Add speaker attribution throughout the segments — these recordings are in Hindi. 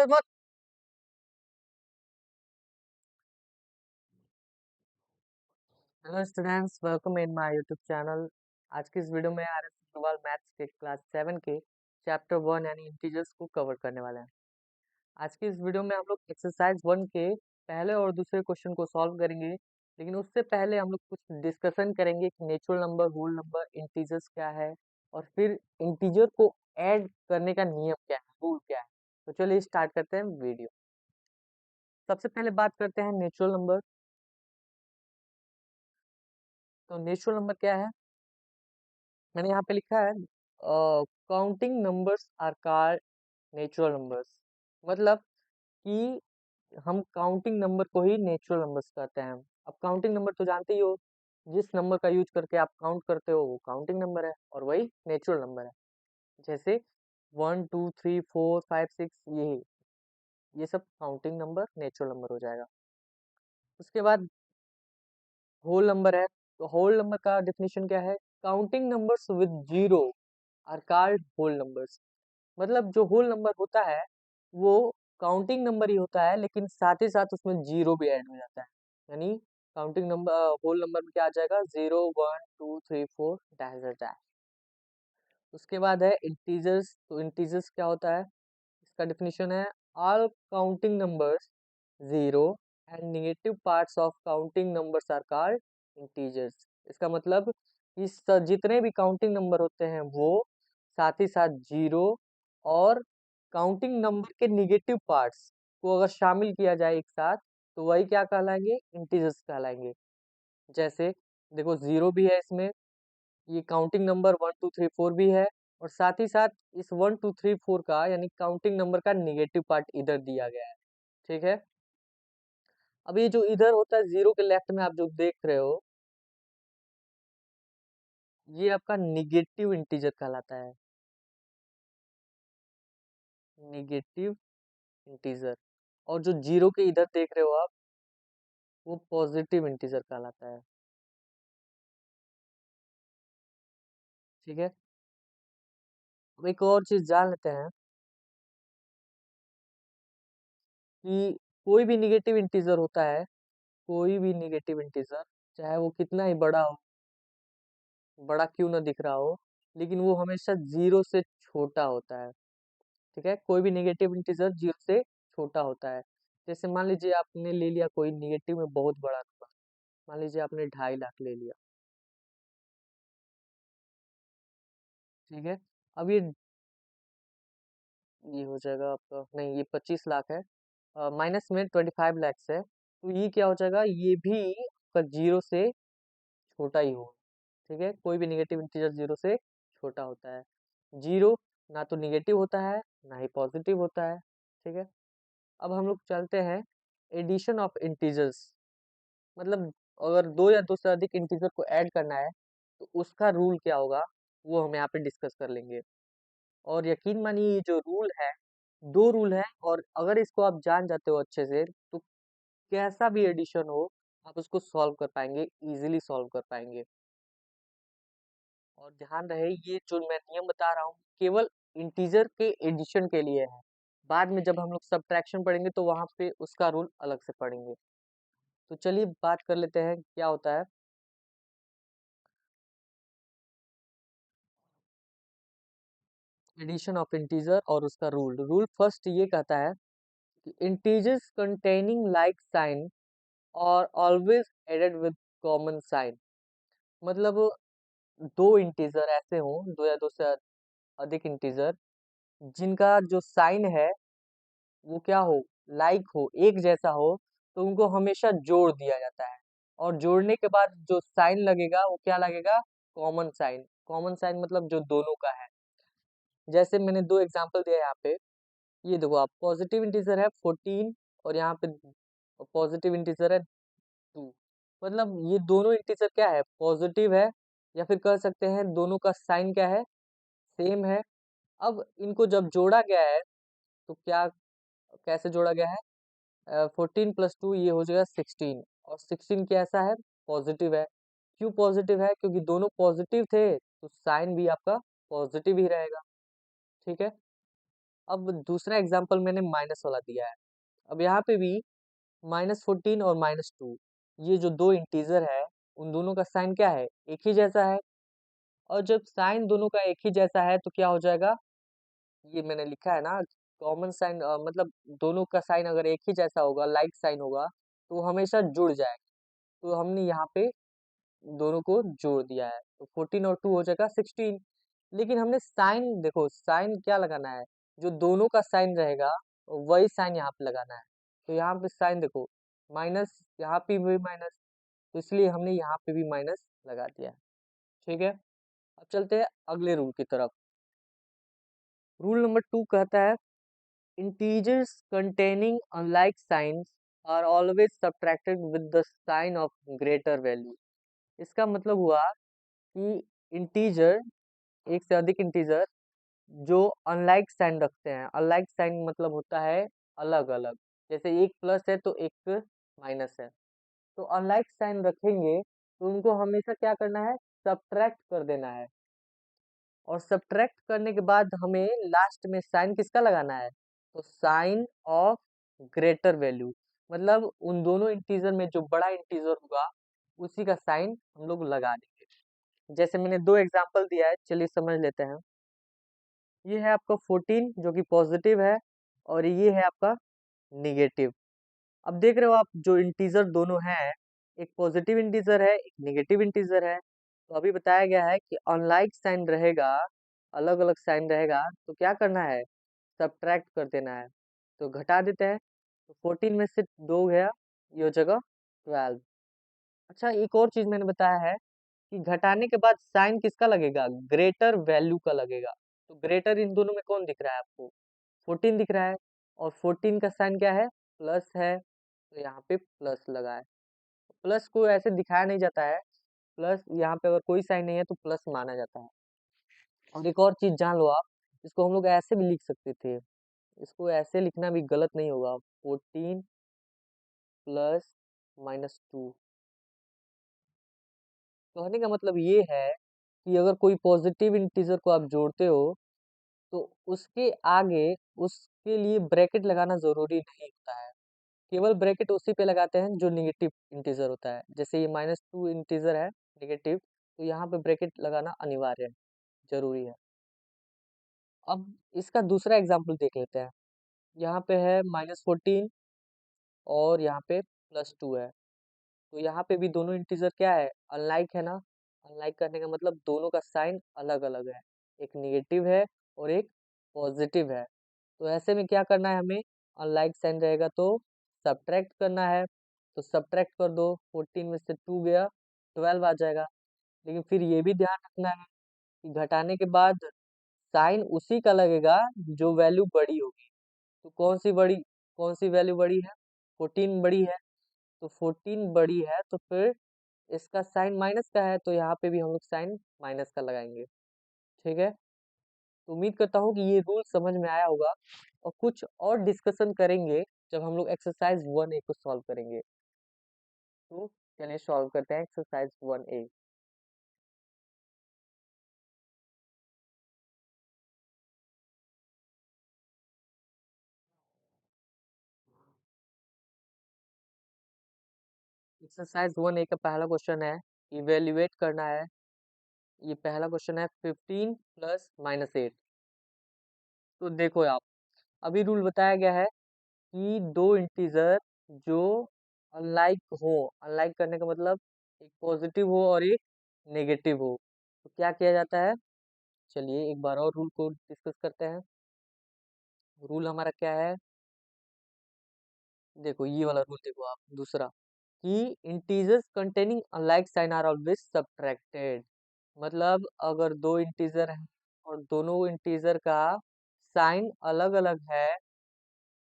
Speaker 1: एक्सरसाइज मत। Hello students, welcome in my YouTube channel. आज की इस वीडियो में आर एस अग्रवाल मैथ्स के क्लास 7 के चैप्टर 1 यानी इंटीजर्स को कवर करने वाले हैं। आज की इस वीडियो में हम लोग एक्सरसाइज 1 के पहले और दूसरे क्वेश्चन को सॉल्व करेंगे, लेकिन उससे पहले हम लोग कुछ डिस्कशन करेंगे कि natural number, whole number, integers क्या है और फिर इंटीजर को ऐड करने का नियम क्या है, रूल क्या है। तो चलिए स्टार्ट करते हैं वीडियो। सबसे पहले बात करते हैं नेचुरल नंबर। तो नेचुरल नंबर क्या है, मैंने यहाँ पे लिखा है counting numbers are called natural numbers. मतलब कि हम काउंटिंग नंबर को ही नेचुरल नंबर्स कहते हैं। अब काउंटिंग नंबर तो जानते ही हो, जिस नंबर का यूज करके आप काउंट करते हो वो काउंटिंग नंबर है और वही नेचुरल नंबर है। जैसे 1 2 3 4 5 6, ये सब काउंटिंग नंबर नेचुरल नंबर हो जाएगा। उसके बाद होल नंबर है। तो होल नंबर का डेफिनेशन क्या है, counting numbers with zero are called whole numbers. मतलब जो होल नंबर होता है वो काउंटिंग नंबर ही होता है, लेकिन साथ ही साथ उसमें जीरो भी ऐड हो जाता है। यानी काउंटिंग नंबर होल नंबर में क्या आ जाएगा, 0 1 2 3 4 डैश डैश डैश। उसके बाद है इंटीजर्स। तो इंटीजर्स क्या होता है, इसका डेफिनेशन है all counting numbers zero and negative parts of counting numbers are called integers. इसका मतलब इस जितने भी काउंटिंग नंबर होते हैं वो साथ ही साथ जीरो और काउंटिंग नंबर के निगेटिव पार्ट्स को अगर शामिल किया जाए एक साथ तो वही क्या कहलाएंगे, इंटीजर्स कहलाएंगे। जैसे देखो, जीरो भी है इसमें, ये काउंटिंग नंबर 1 2 3 4 भी है और साथ ही साथ इस 1 2 3 4 का यानी काउंटिंग नंबर का निगेटिव पार्ट इधर दिया गया है। ठीक है। अब ये जो इधर होता है जीरो के लेफ्ट में आप जो देख रहे हो, ये आपका निगेटिव इंटीजर कहलाता है, निगेटिव इंटीजर। और जो जीरो के इधर देख रहे हो आप, वो पॉजिटिव इंटीजर कहलाता है। ठीक है। अब एक और चीज जान लेते हैं कि कोई भी निगेटिव इंटीजर होता है, कोई भी निगेटिव इंटीजर चाहे वो कितना ही बड़ा हो, बड़ा क्यों ना दिख रहा हो, लेकिन वो हमेशा जीरो से छोटा होता है। ठीक है, कोई भी नेगेटिव इंटीजर जीरो से छोटा होता है। जैसे मान लीजिए आपने ले लिया कोई निगेटिव में बहुत बड़ा नंबर, मान लीजिए आपने 2.5 लाख ले लिया। ठीक है। अब ये हो जाएगा आपका, नहीं ये 25 लाख है, माइनस में 25 लैक्स है, तो ये क्या हो जाएगा, ये भी आपका जीरो से छोटा ही होगा। ठीक है, कोई भी निगेटिव इंटीजर जीरो से छोटा होता है। जीरो ना तो निगेटिव होता है ना ही पॉजिटिव होता है। ठीक है। अब हम लोग चलते हैं एडिशन ऑफ इंटीजर्स। मतलब अगर दो या दो से अधिक इंटीजर को ऐड करना है तो उसका रूल क्या होगा, वो हम यहाँ पे डिस्कस कर लेंगे। और यकीन मानिए ये जो रूल है, दो रूल है, और अगर इसको आप जान जाते हो अच्छे से तो कैसा भी एडिशन हो आप उसको सॉल्व कर पाएंगे, इजीली सॉल्व कर पाएंगे। और ध्यान रहे ये जो मैं नियम बता रहा हूँ केवल इंटीजर के एडिशन के लिए है। बाद में जब हम लोग सब्ट्रैक्शन पढ़ेंगे तो वहां पे उसका रूल अलग से पढ़ेंगे। तो चलिए बात कर लेते हैं क्या होता है एडिशन ऑफ इंटीजर और उसका रूल। रूल फर्स्ट ये कहता है कि इंटीजर्स कंटेनिंग लाइक साइन और always added with common sign. मतलब दो इंटीजर ऐसे हों, दो या दो से अधिक इंटीजर जिनका जो साइन है वो क्या हो, लाइक हो, एक जैसा हो, तो उनको हमेशा जोड़ दिया जाता है। और जोड़ने के बाद जो साइन लगेगा वो क्या लगेगा, कॉमन साइन। कॉमन साइन मतलब जो दोनों का है। जैसे मैंने दो एग्जांपल दिया यहाँ पे, ये देखो आप, पॉजिटिव इंटीजर है 14 और यहाँ पे पॉजिटिव इंटीजर है 2। मतलब ये दोनों इंटीजर क्या है, पॉजिटिव है, या फिर कह सकते हैं दोनों का साइन क्या है, सेम है। अब इनको जब जोड़ा गया है तो क्या, कैसे जोड़ा गया है, 14 + 2 ये हो जाएगा 16, और 16 कैसा है, पॉजिटिव है। क्यों पॉजिटिव है, क्योंकि दोनों पॉजिटिव थे तो साइन भी आपका पॉजिटिव ही रहेगा। ठीक है। अब दूसरा एग्जाम्पल मैंने माइनस वाला दिया है। अब यहाँ पे भी -14 और -2, ये जो दो इंटीजर है उन दोनों का साइन क्या है, एक ही जैसा है। और जब साइन दोनों का एक ही जैसा है तो क्या हो जाएगा, ये मैंने लिखा है ना, कॉमन साइन, मतलब दोनों का साइन अगर एक ही जैसा होगा, लाइक साइन होगा, तो हमेशा जुड़ जाएगा। तो हमने यहाँ पे दोनों को जोड़ दिया है, तो 14 और 2 हो जाएगा 16। लेकिन हमने साइन, देखो साइन क्या लगाना है, जो दोनों का साइन रहेगा वही साइन यहाँ पे लगाना है। तो यहाँ पे साइन देखो, माइनस, यहाँ पे भी माइनस, तो इसलिए हमने यहाँ पे भी माइनस लगा दिया है। ठीक है, अब चलते हैं अगले रूल की तरफ। रूल नंबर 2 कहता है integers containing unlike signs are always subtracted with the sign of greater value। इसका मतलब हुआ कि इंटीजर, एक से अधिक इंटीजर जो अनलाइक साइन रखते हैं, अनलाइक साइन मतलब होता है अलग अलग, जैसे एक प्लस है तो एक माइनस है, तो अनलाइक साइन रखेंगे तो उनको हमेशा क्या करना है, सब्ट्रैक्ट कर देना है। और सब्ट्रैक्ट करने के बाद हमें लास्ट में साइन किसका लगाना है, तो साइन ऑफ ग्रेटर वैल्यू, मतलब उन दोनों इंटीजर में जो बड़ा इंटीजर होगा उसी का साइन हम लोग लगा देंगे। जैसे मैंने दो एग्जांपल दिया है, चलिए समझ लेते हैं। ये है आपका 14 जो कि पॉजिटिव है, और ये है आपका निगेटिव। अब देख रहे हो आप, जो इंटीजर दोनों हैं, एक पॉजिटिव इंटीजर है, एक नेगेटिव इंटीजर है। तो अभी बताया गया है कि अनलाइक साइन रहेगा, अलग अलग साइन रहेगा, तो क्या करना है, सब्ट्रैक्ट कर देना है, तो घटा देते हैं। तो 14 में से 2 गया, ये हो जाएगा 12। अच्छा, एक और चीज मैंने बताया है कि घटाने के बाद साइन किसका लगेगा, ग्रेटर वैल्यू का लगेगा। तो ग्रेटर इन दोनों में कौन दिख रहा है आपको, 14 दिख रहा है, और 14 का साइन क्या है, प्लस है, तो यहाँ पे प्लस लगा है। प्लस को ऐसे दिखाया नहीं जाता है, प्लस यहाँ पे अगर कोई साइन नहीं है तो प्लस माना जाता है। और एक और चीज जान लो आप, इसको हम लोग ऐसे भी लिख सकते थे, इसको ऐसे लिखना भी गलत नहीं होगा, 14 प्लस -2। कहने का मतलब ये है कि अगर कोई पॉजिटिव इंटीजर को आप जोड़ते हो तो उसके आगे उसके लिए ब्रैकेट लगाना जरूरी नहीं होता है, केवल ब्रैकेट उसी पे लगाते हैं जो निगेटिव इंटीजर होता है। जैसे ये -2 इंटीजर है निगेटिव, तो यहाँ पे ब्रैकेट लगाना अनिवार्य है, जरूरी है। अब इसका दूसरा एग्जाम्पल देख लेते हैं। यहाँ पे है -14 और यहाँ पे +2 है, तो यहाँ पे भी दोनों इंटीजर क्या है, अनलाइक है ना। अनलाइक करने का मतलब दोनों का साइन अलग अलग है, एक निगेटिव है और एक पॉजिटिव है। तो ऐसे में क्या करना है हमें, अनलाइक साइन रहेगा तो सब्ट्रैक्ट करना है। तो सब्ट्रैक्ट कर दो, 14 में से 2 गया, 12 आ जाएगा। लेकिन फिर ये भी ध्यान रखना है कि घटाने के बाद साइन उसी का लगेगा जो वैल्यू बड़ी होगी। तो कौन सी वैल्यू बड़ी है, 14 बड़ी है, तो 14 बड़ी है तो फिर इसका साइन माइनस का है, तो यहाँ पे भी हम लोग साइन माइनस का लगाएंगे। ठीक है, तो उम्मीद करता हूँ कि ये रूल समझ में आया होगा, और कुछ और डिस्कशन करेंगे जब हम लोग एक्सरसाइज 1A को सॉल्व करेंगे। तो चलिए सॉल्व करते हैं एक्सरसाइज 1A। एक्सरसाइज 1A का पहला क्वेश्चन है, इवेल्युएट करना है। ये पहला क्वेश्चन है 15 प्लस -8। तो देखो आप, अभी रूल बताया गया है कि दो इंटीजर जो अनलाइक हो, अनलाइक करने का मतलब एक पॉजिटिव हो और एक नेगेटिव हो, तो क्या किया जाता है। चलिए एक बार और रूल को डिस्कस करते हैं। रूल हमारा क्या है, देखो ये वाला रूल देखो आप, दूसरा, कि integers containing unlike sign are always subtracted. मतलब अगर दो इंटीजर हैं और दोनों इंटीजर का साइन अलग अलग है,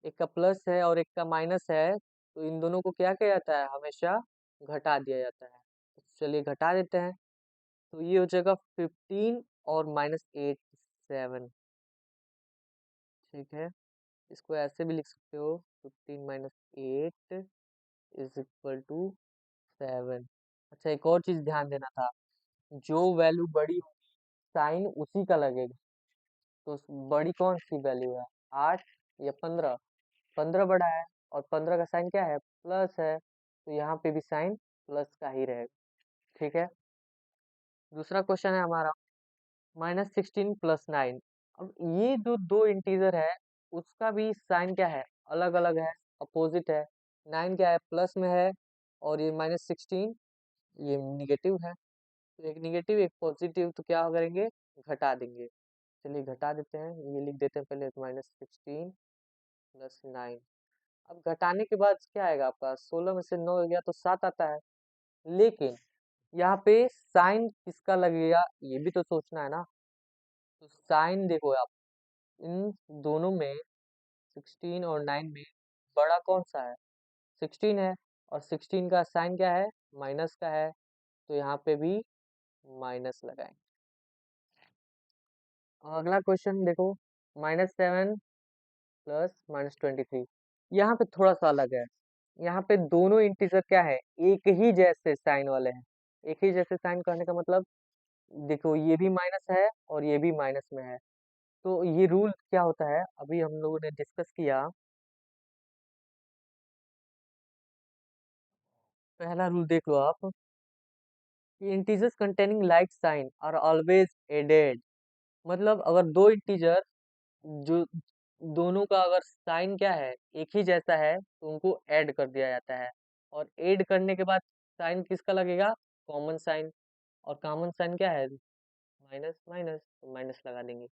Speaker 1: एक का प्लस है और एक का माइनस है, तो इन दोनों को क्या किया जाता है, हमेशा घटा दिया जाता है। तो चलिए घटा देते हैं, तो ये हो जाएगा 15 और -8 7। ठीक है, इसको ऐसे भी लिख सकते हो, 15 -8 इज इक्वल टू 7। अच्छा, एक और चीज ध्यान देना था, जो वैल्यू बड़ी होगी साइन उसी का लगेगा। तो बड़ी कौन सी वैल्यू है, 8 या 15? 15 बड़ा है और 15 का साइन क्या है, प्लस है, तो यहाँ पे भी साइन प्लस का ही रहेगा। ठीक है, दूसरा क्वेश्चन है हमारा -16 + 9। अब ये जो दो इंटीजर है उसका भी साइन क्या है, अलग अलग है, अपोजिट है। 9 क्या है, प्लस में है, और ये -16 ये निगेटिव है। तो एक निगेटिव एक पॉजिटिव, तो क्या करेंगे, घटा देंगे। चलिए घटा देते हैं, ये लिख देते हैं पहले, -16 + 9। अब घटाने के बाद क्या आएगा आपका, 16 में से 9 हो गया तो 7 आता है। लेकिन यहाँ पे साइन किसका लगेगा ये भी तो सोचना है ना। तो साइन देखो आप, इन दोनों में 16 और 9 में बड़ा कौन सा है, 16 है, और 16 का साइन क्या है, माइनस का है, तो यहाँ पे भी माइनस लगाएंगे। अगला क्वेश्चन देखो, -7 + -23। यहाँ पे थोड़ा सा अलग है, यहाँ पे दोनों इंटीजर क्या है, एक ही जैसे साइन वाले हैं। एक ही जैसे साइन करने का मतलब, देखो ये भी माइनस है और ये भी माइनस में है। तो ये रूल क्या होता है, अभी हम लोगों ने डिस्कस किया। पहला रूल देख लो आप, integers containing like sign are always added. मतलब अगर दो इंटीजर जो दोनों का अगर साइन क्या है, एक ही जैसा है, तो उनको ऐड कर दिया जाता है। और ऐड करने के बाद साइन किसका लगेगा, कॉमन साइन। और कॉमन साइन क्या है, माइनस माइनस, तो माइनस लगा देंगे।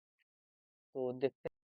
Speaker 1: तो देखते हैं।